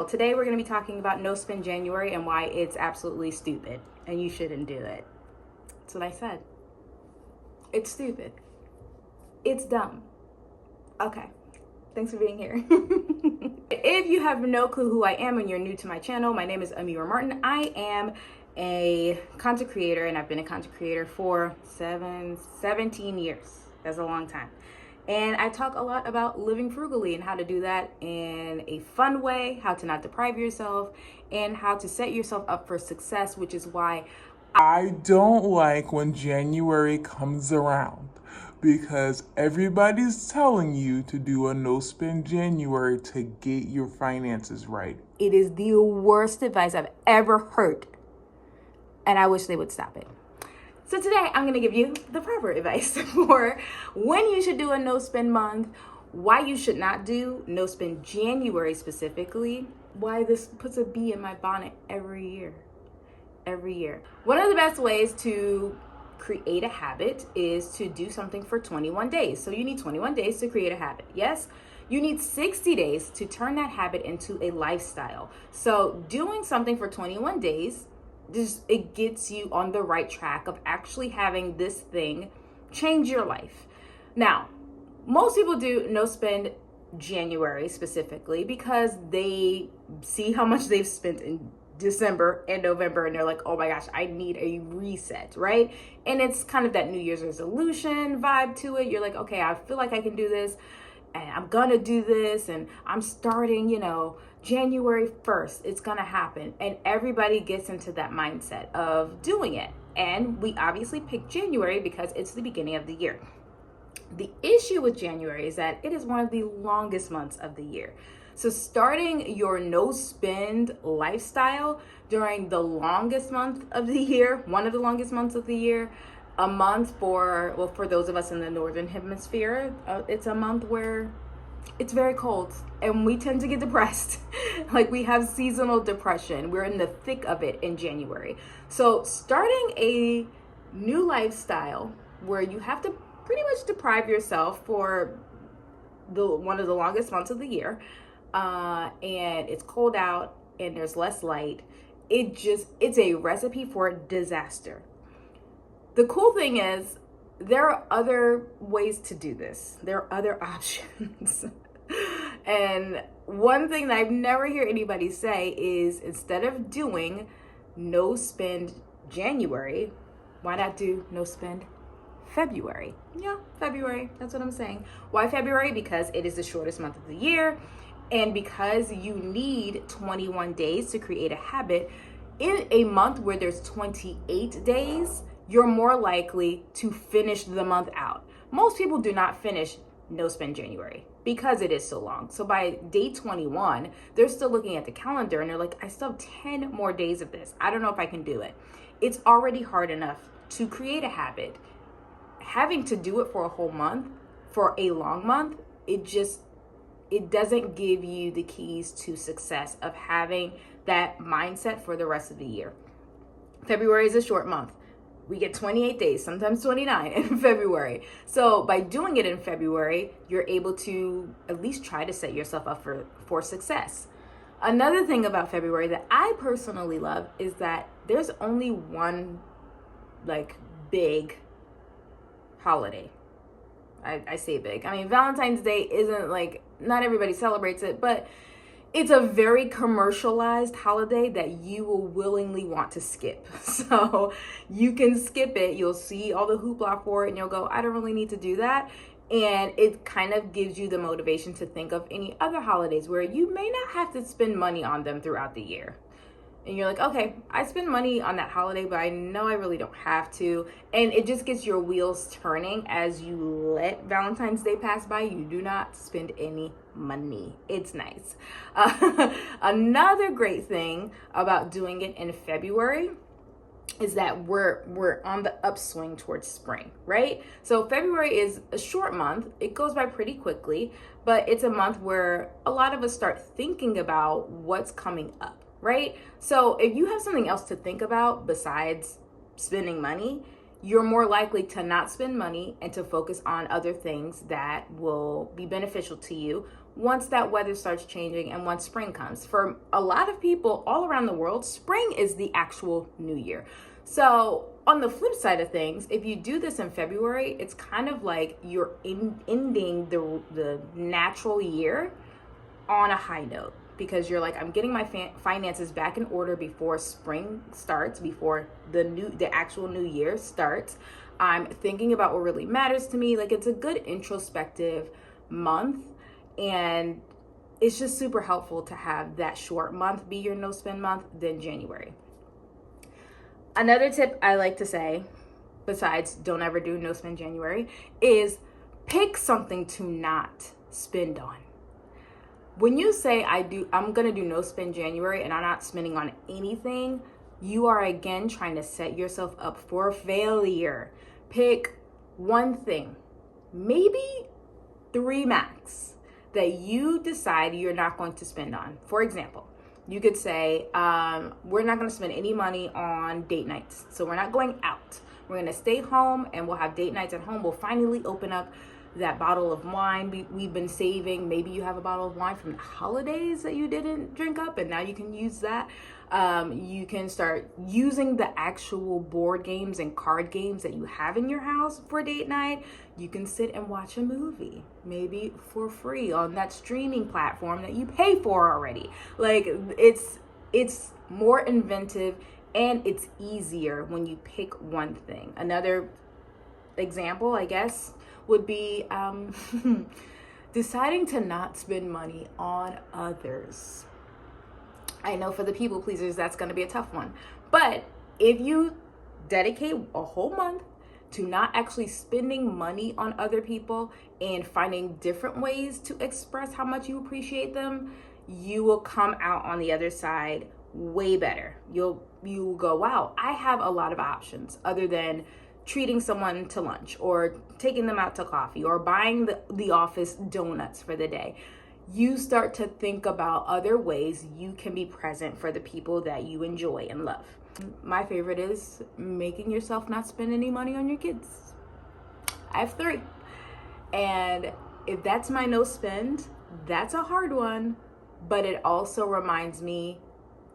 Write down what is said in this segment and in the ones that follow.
Today we're going to be talking about no spend January and why it's absolutely stupid and you shouldn't do it. That's what I said. It's stupid. It's dumb. Okay. Thanks for being here. If you have no clue who I am and you're new to my channel, my name is Amira Martin. I am a content creator and I've been a content creator for 17 years. That's a long time. And I talk a lot about living frugally and how to do that in a fun way, how to not deprive yourself, and how to set yourself up for success, which is why I don't like when January comes around because everybody's telling you to do a no spend January to get your finances right. it is the worst advice I've ever heard. And I wish they would stop it. So today I'm going to give you the proper advice for when you should do a no spend month, why you should not do no spend January specifically, why this puts a bee in my bonnet every year. One of the best ways to create a habit is to do something for 21 days. So you need 21 days to create a habit. Yes, you need 60 days to turn that habit into a lifestyle. So doing something for 21 days, it gets you on the right track of actually having this thing change your life. Now, most people do no spend January specifically because they see how much they've spent in December and November and they're like, oh my gosh, I need a reset, right? And it's kind of that New Year's resolution vibe to it. You're like, okay, I feel like I can do this and I'm gonna do this and I'm starting, January 1st, it's gonna happen. And everybody gets into that mindset of doing it. And we obviously pick January because it's the beginning of the year. The issue with January is that it is one of the longest months of the year. So starting your no spend lifestyle during the longest month of the year, one of the longest months of the year, a month for those of us in the Northern Hemisphere, it's a month where it's very cold and we tend to get depressed. Like we have seasonal depression. We're in the thick of it in January. So starting a new lifestyle where you have to pretty much deprive yourself for one of the longest months of the year, and it's cold out and there's less light, it's a recipe for disaster. The cool thing is there are other ways to do this. There are other options. And one thing that I've never heard anybody say is instead of doing no spend January, why not do no spend February? Yeah, February. That's what I'm saying. Why February? Because it is the shortest month of the year. And because you need 21 days to create a habit, in a month where there's 28 days, you're more likely to finish the month out. Most people do not finish no spend January because it is so long. So by day 21, they're still looking at the calendar and they're like, I still have 10 more days of this. I don't know if I can do it. It's already hard enough to create a habit. Having to do it for a whole month, for a long month, it doesn't give you the keys to success of having that mindset for the rest of the year. February is a short month. We get 28 days, sometimes 29 in February. So by doing it in February, you're able to at least try to set yourself up for success. Another thing about February that I personally love is that there's only one big holiday. I say big. I mean, Valentine's Day isn't not everybody celebrates it, but it's a very commercialized holiday that you will willingly want to skip. So you can skip it. You'll see all the hoopla for it and you'll go, I don't really need to do that. And it kind of gives you the motivation to think of any other holidays where you may not have to spend money on them throughout the year. And you're like, okay, I spend money on that holiday, but I know I really don't have to. And it just gets your wheels turning as you let Valentine's Day pass by. You do not spend any money. It's nice. Another great thing about doing it in February is that we're on the upswing towards spring, right? So February is a short month. It goes by pretty quickly, but it's a month where a lot of us start thinking about what's coming up. Right? So if you have something else to think about besides spending money, you're more likely to not spend money and to focus on other things that will be beneficial to you once that weather starts changing and once spring comes. For a lot of people all around the world, spring is the actual new year. So on the flip side of things, if you do this in February, it's kind of like you're ending the natural year on a high note, because you're like, I'm getting my finances back in order before spring starts, before the actual new year starts. I'm thinking about what really matters to me. Like, it's a good introspective month, and it's just super helpful to have that short month be your no spend month than January. Another tip I like to say, besides don't ever do no spend January, is pick something to not spend on. When you say I'm gonna do no spend January and I'm not spending on anything, you are again trying to set yourself up for failure. Pick one thing, maybe 3 max, that you decide you're not going to spend on. For example, you could say, we're not going to spend any money on date nights. So we're not going out. We're going to stay home and we'll have date nights at home. We'll finally open up that bottle of wine we've been saving. Maybe you have a bottle of wine from the holidays that you didn't drink up, and now you can use that. You can start using the actual board games and card games that you have in your house for date night. You can sit and watch a movie, maybe for free on that streaming platform that you pay for already. Like, it's more inventive and it's easier when you pick one thing. Another example, I guess, would be deciding to not spend money on others. I know for the people pleasers, that's going to be a tough one. But if you dedicate a whole month to not actually spending money on other people and finding different ways to express how much you appreciate them, you will come out on the other side way better. You will go, wow, I have a lot of options other than treating someone to lunch or taking them out to coffee or buying the office donuts for the day. You start to think about other ways you can be present for the people that you enjoy and love. My favorite is making yourself not spend any money on your kids. I have 3. And if that's my no spend, that's a hard one, but it also reminds me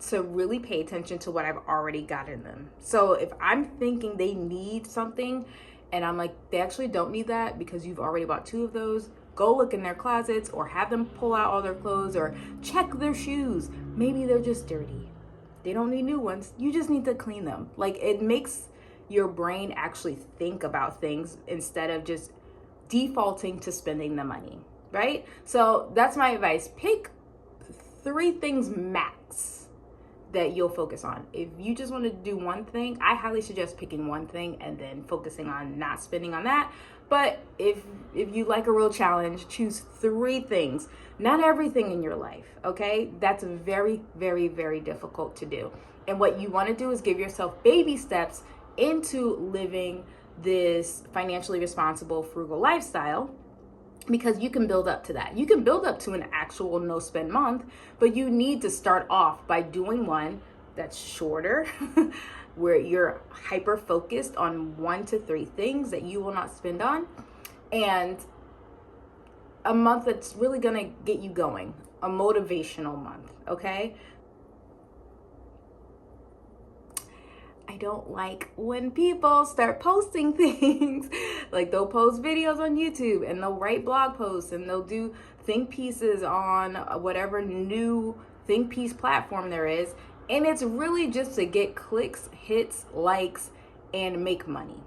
to really pay attention to what I've already gotten them. So if I'm thinking they need something and I'm like, they actually don't need that because you've already bought 2 of those, go look in their closets or have them pull out all their clothes or check their shoes. Maybe they're just dirty. They don't need new ones. You just need to clean them. Like, it makes your brain actually think about things instead of just defaulting to spending the money, right? So that's my advice. Pick 3 things max that you'll focus on. If you just want to do one thing, I highly suggest picking one thing and then focusing on not spending on that. But if you like a real challenge, choose 3 things, not everything in your life, okay? That's very, very, very difficult to do. And what you want to do is give yourself baby steps into living this financially responsible, frugal lifestyle, because you can build up to that. You can build up to an actual no spend month, but you need to start off by doing one that's shorter, where you're hyper focused on 1 to 3 things that you will not spend on, and a month that's really gonna get you going, a motivational month, okay? I don't like when people start posting things. Like, they'll post videos on YouTube and they'll write blog posts and they'll do think pieces on whatever new think piece platform there is. And it's really just to get clicks, hits, likes, and make money.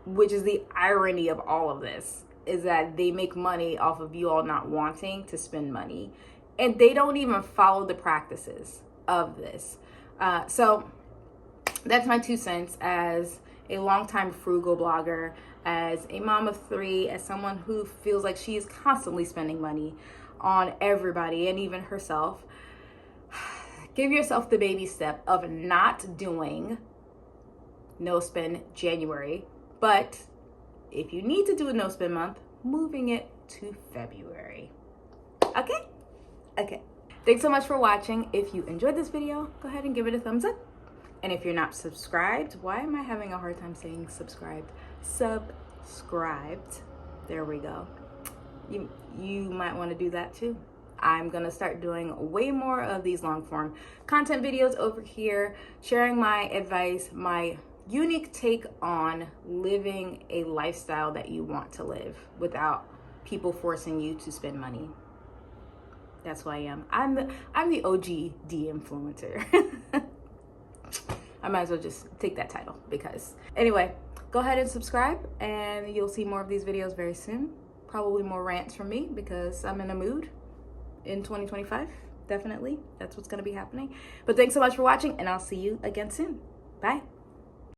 Which is the irony of all of this, is that they make money off of you all not wanting to spend money. And they don't even follow the practices of this. So that's my 2 cents as a longtime frugal blogger, as a mom of 3, as someone who feels like she is constantly spending money on everybody and even herself. Give yourself the baby step of not doing no spend January, but if you need to do a no spend month, moving it to February. Okay. Thanks so much for watching. If you enjoyed this video, go ahead and give it a thumbs up. And if you're not subscribed, why am I having a hard time saying subscribed? Subscribed. There we go. you might want to do that too. I'm going to start doing way more of these long form content videos over here, sharing my advice, my unique take on living a lifestyle that you want to live without people forcing you to spend money. That's who I am. I'm the OG de-influencer. I might as well just take that title because anyway, go ahead and subscribe and you'll see more of these videos very soon. Probably more rants from me because I'm in a mood in 2025. Definitely. That's what's going to be happening. But thanks so much for watching and I'll see you again soon. Bye.